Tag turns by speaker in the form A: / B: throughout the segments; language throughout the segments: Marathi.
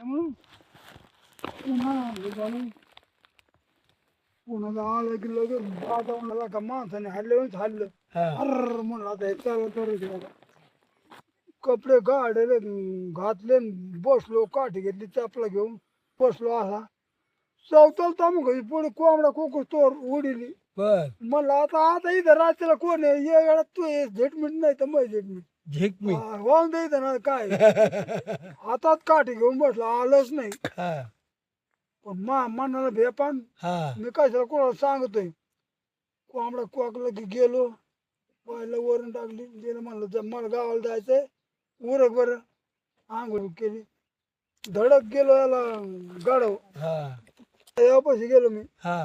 A: म्हणून पुन्हा आलं की लगेच वातावरणाला का माणसाने हल्लं हल्लं अर म्हणलं आता हे चालू तर कपडे गाडले घातले न बसलो काठी घेतली चपला घेऊन बसलो असा चौथल तामूक पुढे कोंबडा कोकूस तोर उडीली
B: बर
A: म्हणलं आता इथं रात्रीला कोण आहे ये वेळात तू झेटमीट नाही तर मग झेटमीट
B: झिकमी
A: वाहून द्यायचं ना काय हातात काठी घेऊन बसलो आलंच नाही
B: हा
A: पण मनाला भेपान
B: हा
A: मी कशाला कोणाला सांगतोय कोंबडा कोकला की गेलो पाहिलं वरून टाकली गेलं म्हणलं मला गावाला जायचंय उरक बरं आंघोळ केली धडक गेलो याला गाडव
B: हा
A: यापाशी गेलो मी
B: हा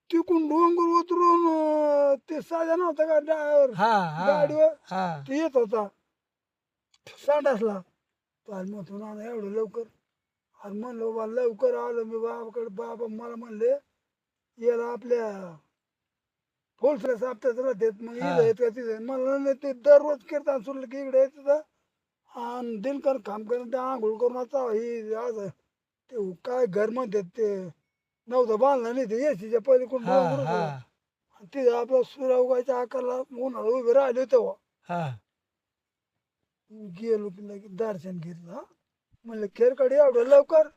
A: तिकून डोंगर उतरून ते साधा नव्हता का ड्रायव्हर
B: हा हा
A: गाडीवर
B: हा
A: ते येत होता सांडासला पाहिलं मग ना एवढं लवकर आणि म्हणलं बा लवकर आलो मी बाबाकडे बाबा मला म्हणले याला आपल्या होलसेल साप्ताहात राहतात मग इथं येत का तिथं मला नाही ते दररोज कीर्तन सुरलं की इकडे येत आणि दिनकर काम करून ते आंघोळ करून आता ही आज ते काय घर म्हणतात ते नव्हतं बांधलं नाही ते एसीच्या पहिले कोण
B: हा
A: डोंगर
B: हा
A: होतं तिथं आपला सुरा उगायच्या आकारला उन्हाळा उभे राहिले तेव्हा
B: हा
A: गेलो की लगेच दर्शन घेतलं हा म्हणलं खेरकडे एवढं लवकर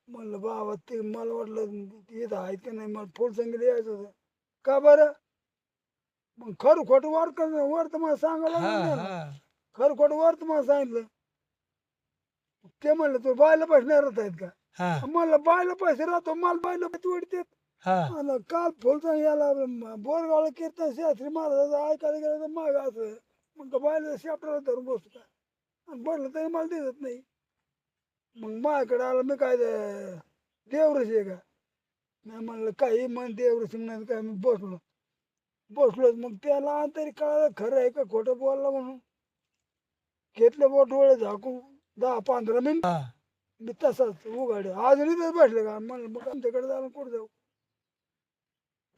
A: म्हणलं बाबा ते मला वाटलं येत आहेत का नाही मला फुल संगीत यायचं होतं का बरं मग खरं खोटं वर तर मला सांगायला
B: हा
A: लागलं ना
B: हा
A: खरं खोटं वर तर मला सांगितलं ते म्हणलं तू बायला पैसे नाही राहत आहेत का
B: हा
A: म्हणलं बायला पैसे राहतो मला बायला पैसे वडतात
B: हा
A: आणि काल फुलसंग याला बोरगावला कीर्तन शास्त्री महाराजाचं ऐकायला गेलं तर माग असं मग बायला शेपटाला धरून बसतो का आणि म्हणलं तरी मला दिसत नाही मग माझ्याकडे आलं मी काय देवऋषी आहे का नाही म्हणलं काही म्हण देवऋषी नाही काय मी बसलो मग त्याला तरी कळालं खरं आहे का खोटं बोलला म्हणून घेतले बोट डोळे झाकून 10-15 मिनिट
B: हा
A: मी तसाच उघाडे अजूनही तर बसले का म्हणलं मग आमच्याकडे जाऊन कुठं जाऊ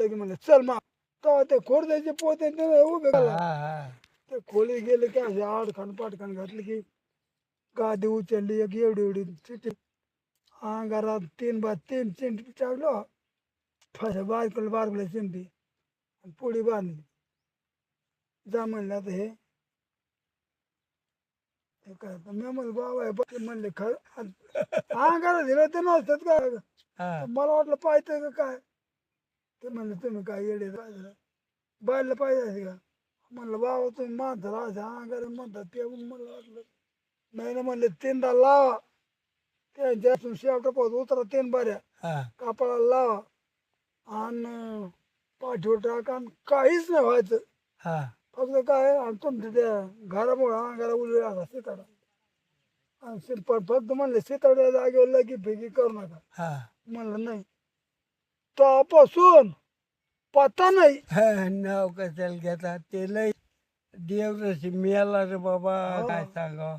A: की म्हणलं चल मग तेव्हा ते खोडद्याचे पोते ते उभे केला
B: हा
A: ते खोली गेले की असे आडखान पाटखान घातले की गादी उचलली एक एवढी एवढी चिठी अंगारात 3x3 चिंटी टाकलो फसं बारकुला चिंटी पुढी बांधली जा म्हणलं आता हे काय मी म्हणलं बाबा हे म्हणले खरं अंगारा दिलं ते नसतात का
B: हा
A: मला वाटलं पाहिजे का काय ते म्हणलं तुम्ही काय येडे बायला पाहिजे का म्हणलं बाबा तुम्ही माणसाला असं अंगारा म्हणतात ते मग मला वाटलं नाही ना म्हणले 3दा लावा त्यांच्या शेवटा पाहत उतरा 3 बाऱ्या
B: हा
A: कापडाला लावा आणि पाठीवर टाका आणि काहीच नाही व्हायचं
B: हा
A: फक्त काय आणि तुमच्या त्या घरामुळे अंगारा उलवे आला शिताडा आणि फक्त म्हणले शिताड्या जागेवर लगी फेकी करू नका
B: हा
A: म्हणलं नाही तेव्हापासून पत्ता नाही
B: नाव कशाला घेतात ते लय देवरशी मेला रे बाबा
A: हा.
B: काय सांगावं